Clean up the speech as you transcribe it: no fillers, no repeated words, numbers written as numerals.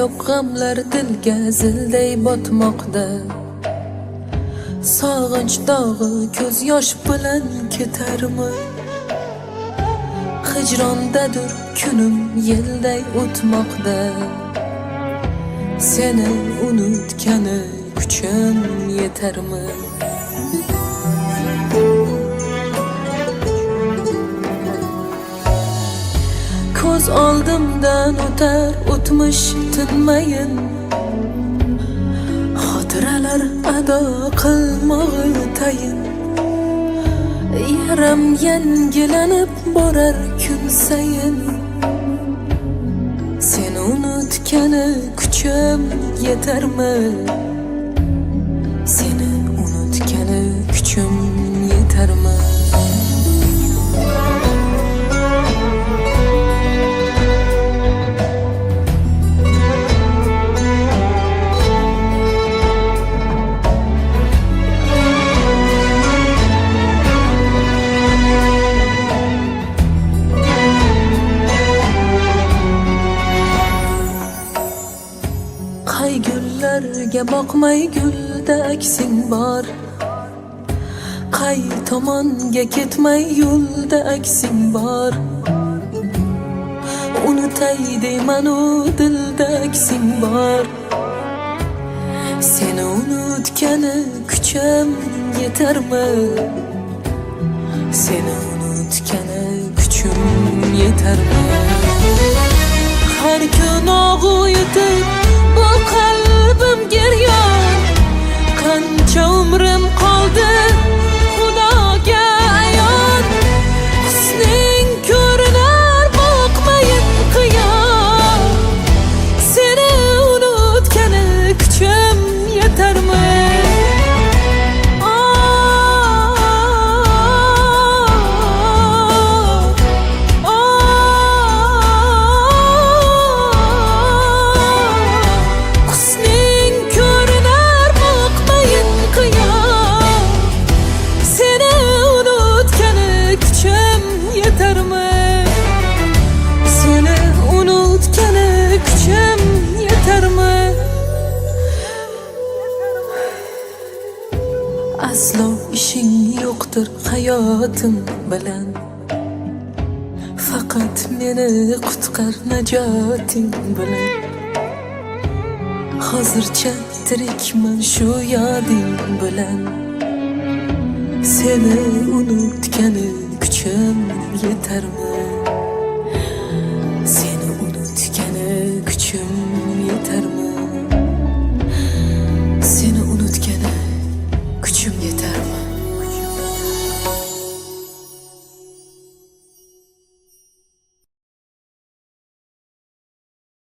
yo'q g'amlar dilga zilday botmoqda. Sog'inch dog'i ko'z yosh bilan ketarmi? Hijrondadir kunim yelday o'tmoqda. Seni unutgani kuchim yetarmi? Ko'z oldimdan o'tar o'tmish tinmayin. Xotiralar ado qilmog'i tayin. Yaram yangilanib borar kun sayin. Seni unutgani kuchim yetarmi? Seni unutgani kuchim yetarmi? Qay gullarga boqmay gulda aksing bor. Qay tomonga ketmay yo'lda aksing bor. Unutay deyman u dilda aksing bor. Seni unutgani kuchim yetarmi? Seni unutgani kuchim yetarmi? Har kun og'u yutib bu qalbim geryon. Qancha umrim qoldi Xudoga ayon. Husning ko'rinar boqmayin qiyon. Seni unutgani kuchim yetarmi? Aslo ishing yo'qdir hayotim bilan. Faqat meni qutqar najoting bilan. Hozircha tirikman shu yoding bilan. Seni unutgani kuchim yetarmi?